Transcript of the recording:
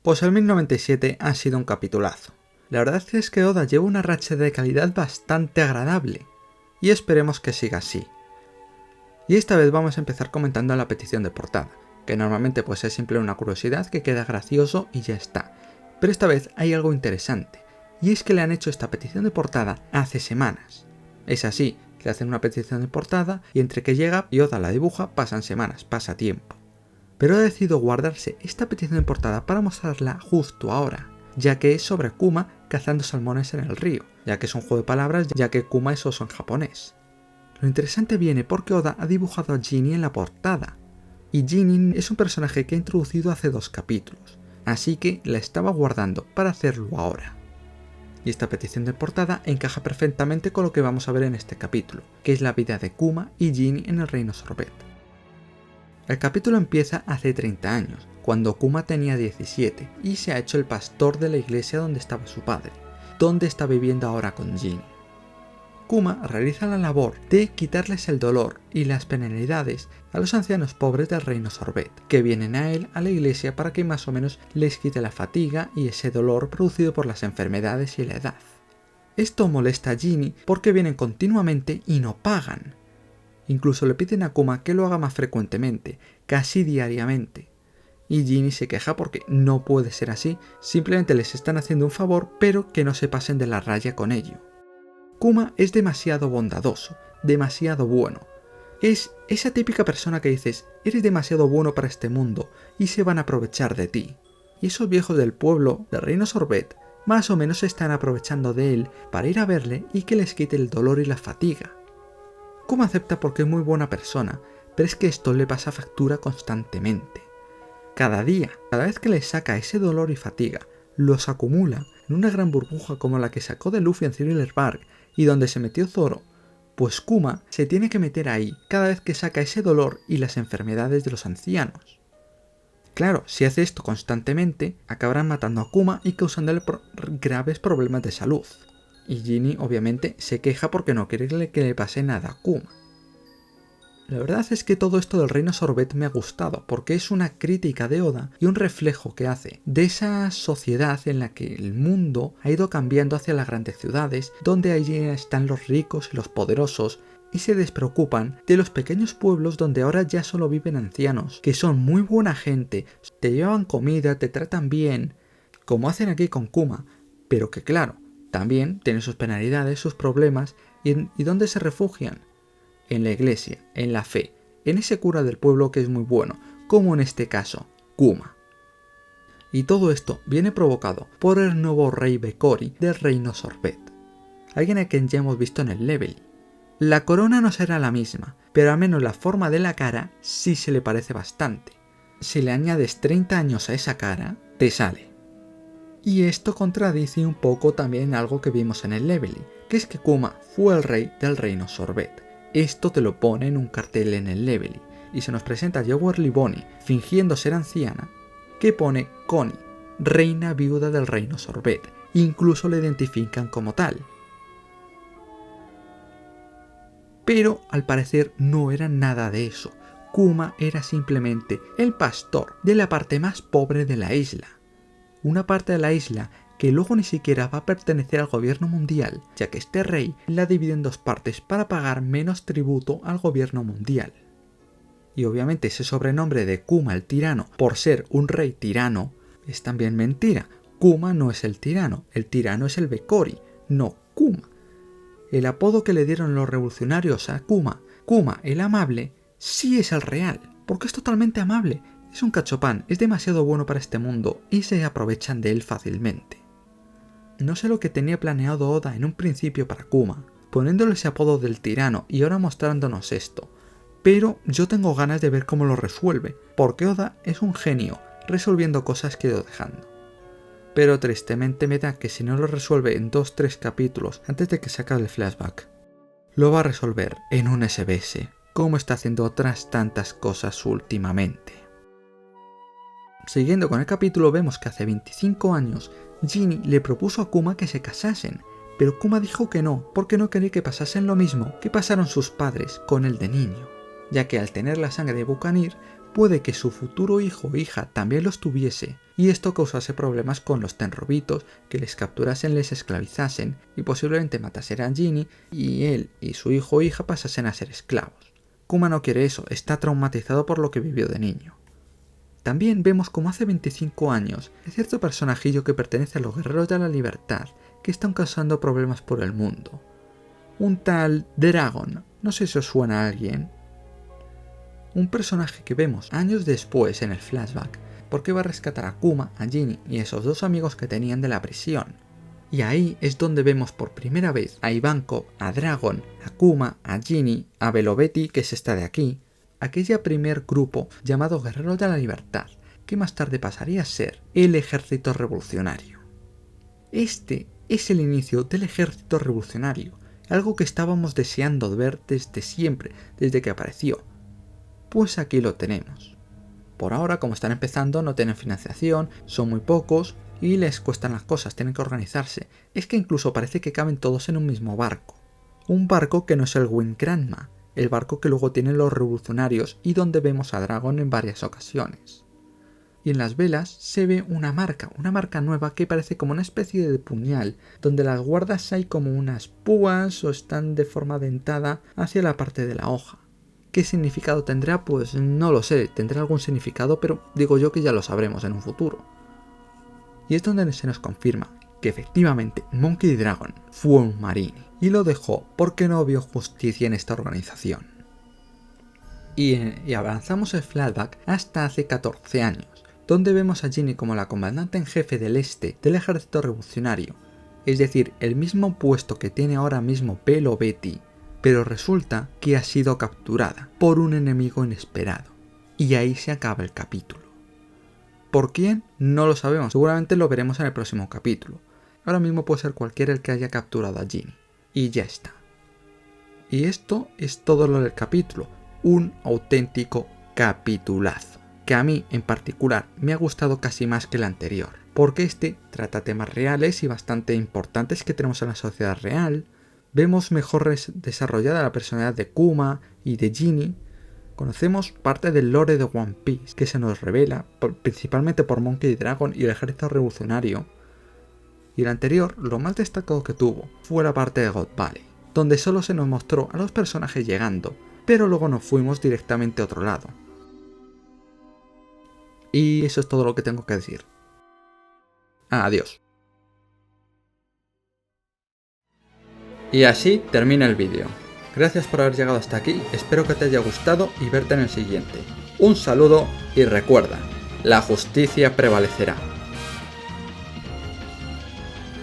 Pues el 1097 ha sido un capitulazo. La verdad es que Oda lleva una racha de calidad bastante agradable, y esperemos que siga así. Y esta vez vamos a empezar comentando la petición de portada, que normalmente pues es simple una curiosidad que queda gracioso y ya está. Pero esta vez hay algo interesante, y es que le han hecho esta petición de portada hace semanas. Es así, le hacen una petición de portada y entre que llega y Oda la dibuja pasan semanas, pasa tiempo. Pero ha decidido guardarse esta petición de portada para mostrarla justo ahora, ya que es sobre Kuma cazando salmones en el río, ya que es un juego de palabras, ya que Kuma es oso en japonés. Lo interesante viene porque Oda ha dibujado a Ginny en la portada, y Ginny es un personaje que ha introducido hace 2 capítulos, así que la estaba guardando para hacerlo ahora. Y esta petición de portada encaja perfectamente con lo que vamos a ver en este capítulo, que es la vida de Kuma y Ginny en el Reino Sorbet. El capítulo empieza hace 30 años, cuando Kuma tenía 17 y se ha hecho el pastor de la iglesia donde estaba su padre, donde está viviendo ahora con Ginny. Kuma realiza la labor de quitarles el dolor y las penalidades a los ancianos pobres del Reino Sorbet, que vienen a él a la iglesia para que más o menos les quite la fatiga y ese dolor producido por las enfermedades y la edad. Esto molesta a Ginny porque vienen continuamente y no pagan. Incluso le piden a Kuma que lo haga más frecuentemente, casi diariamente. Y Ginny se queja porque no puede ser así, simplemente les están haciendo un favor, pero que no se pasen de la raya con ello. Kuma es demasiado bondadoso, demasiado bueno. Es esa típica persona que dices, eres demasiado bueno para este mundo y se van a aprovechar de ti. Y esos viejos del pueblo, del Reino Sorbet, más o menos se están aprovechando de él para ir a verle y que les quite el dolor y la fatiga. Kuma acepta porque es muy buena persona, pero es que esto le pasa factura constantemente. Cada día, cada vez que le saca ese dolor y fatiga, los acumula en una gran burbuja como la que sacó de Luffy en Thriller Bark y donde se metió Zoro, pues Kuma se tiene que meter ahí cada vez que saca ese dolor y las enfermedades de los ancianos. Claro, si hace esto constantemente, acabarán matando a Kuma y causándole graves problemas de salud. Y Ginny obviamente se queja porque no quiere que le pase nada a Kuma. La verdad es que todo esto del Reino Sorbet me ha gustado porque es una crítica de Oda y un reflejo que hace de esa sociedad en la que el mundo ha ido cambiando hacia las grandes ciudades, donde allí están los ricos y los poderosos y se despreocupan de los pequeños pueblos donde ahora ya solo viven ancianos, que son muy buena gente, te llevan comida, te tratan bien, como hacen aquí con Kuma, pero que claro, también tienen sus penalidades, sus problemas y ¿dónde se refugian? En la iglesia, en la fe, en ese cura del pueblo que es muy bueno, como en este caso, Kuma. Y todo esto viene provocado por el nuevo rey Bekori del Reino Sorbet, alguien a quien ya hemos visto en el Level. La corona no será la misma, pero al menos la forma de la cara sí se le parece bastante. Si le añades 30 años a esa cara, te sale. Y esto contradice un poco también algo que vimos en el Level, que es que Kuma fue el rey del Reino Sorbet. Esto te lo pone en un cartel en el Level, y se nos presenta a Yewerly Bonnie fingiendo ser anciana, que pone Connie, reina viuda del Reino Sorbet, incluso la identifican como tal. Pero al parecer no era nada de eso, Kuma era simplemente el pastor de la parte más pobre de la isla. Una parte de la isla que luego ni siquiera va a pertenecer al gobierno mundial, ya que este rey la divide en 2 partes para pagar menos tributo al gobierno mundial. Y obviamente ese sobrenombre de Kuma el tirano, por ser un rey tirano, es también mentira. Kuma no es el tirano es el Bekori, no Kuma. El apodo que le dieron los revolucionarios a Kuma, Kuma el amable, sí es el real, porque es totalmente amable. Es un cachopán, es demasiado bueno para este mundo y se aprovechan de él fácilmente. No sé lo que tenía planeado Oda en un principio para Kuma, poniéndole ese apodo del tirano y ahora mostrándonos esto, pero yo tengo ganas de ver cómo lo resuelve, porque Oda es un genio resolviendo cosas que he ido dejando. Pero tristemente me da que si no lo resuelve en 2-3 capítulos antes de que se acabe el flashback, lo va a resolver en un SBS, como está haciendo otras tantas cosas últimamente. Siguiendo con el capítulo vemos que hace 25 años Ginny le propuso a Kuma que se casasen, pero Kuma dijo que no, porque no quería que pasasen lo mismo que pasaron sus padres con el de niño, ya que al tener la sangre de Buccaneer, puede que su futuro hijo o hija también los tuviese, y esto causase problemas con los Tenrobitos, que les capturasen, les esclavizasen y posiblemente matasen a Ginny, y él y su hijo o hija pasasen a ser esclavos. Kuma no quiere eso, está traumatizado por lo que vivió de niño. También vemos como hace 25 años hay cierto personajillo que pertenece a los Guerreros de la Libertad que están causando problemas por el mundo. Un tal Dragon, no sé si os suena a alguien. Un personaje que vemos años después en el flashback, porque va a rescatar a Kuma, a Ginny y a esos dos amigos que tenían de la prisión. Y ahí es donde vemos por primera vez a Ivankov, a Dragon, a Kuma, a Ginny, a Beloveti, que es esta de aquí, aquella primer grupo llamado Guerreros de la Libertad, que más tarde pasaría a ser el Ejército Revolucionario. Este es el inicio del Ejército Revolucionario, algo que estábamos deseando ver desde siempre, desde que apareció. Pues aquí lo tenemos. Por ahora, como están empezando, no tienen financiación, son muy pocos y les cuestan las cosas, tienen que organizarse. Es que incluso parece que caben todos en un mismo barco. Un barco que no es el Wincranma, el barco que luego tienen los revolucionarios y donde vemos a Dragon en varias ocasiones. Y en las velas se ve una marca nueva que parece como una especie de puñal, donde las guardas hay como unas púas o están de forma dentada hacia la parte de la hoja. ¿Qué significado tendrá? Pues no lo sé, tendrá algún significado, pero digo yo que ya lo sabremos en un futuro. Y es donde se nos confirma que efectivamente Monkey Dragon fue un marine y lo dejó porque no vio justicia en esta organización. Y avanzamos el flashback hasta hace 14 años, donde vemos a Ginny como la comandante en jefe del este del ejército revolucionario, es decir, el mismo puesto que tiene ahora mismo Beloveti, pero resulta que ha sido capturada por un enemigo inesperado. Y ahí se acaba el capítulo. ¿Por quién? No lo sabemos, seguramente lo veremos en el próximo capítulo. Ahora mismo puede ser cualquiera el que haya capturado a Ginny. Y ya está. Y esto es todo lo del capítulo. Un auténtico capitulazo, que a mí en particular me ha gustado casi más que el anterior, porque este trata temas reales y bastante importantes que tenemos en la sociedad real. Vemos mejor desarrollada la personalidad de Kuma y de Ginny. Conocemos parte del lore de One Piece que se nos revela, principalmente por Monkey Dragon y el ejército revolucionario. Y el anterior, lo más destacado que tuvo, fue la parte de God Valley, donde solo se nos mostró a los personajes llegando, pero luego nos fuimos directamente a otro lado. Y eso es todo lo que tengo que decir. Adiós. Y así termina el vídeo. Gracias por haber llegado hasta aquí, espero que te haya gustado y verte en el siguiente. Un saludo y recuerda, la justicia prevalecerá.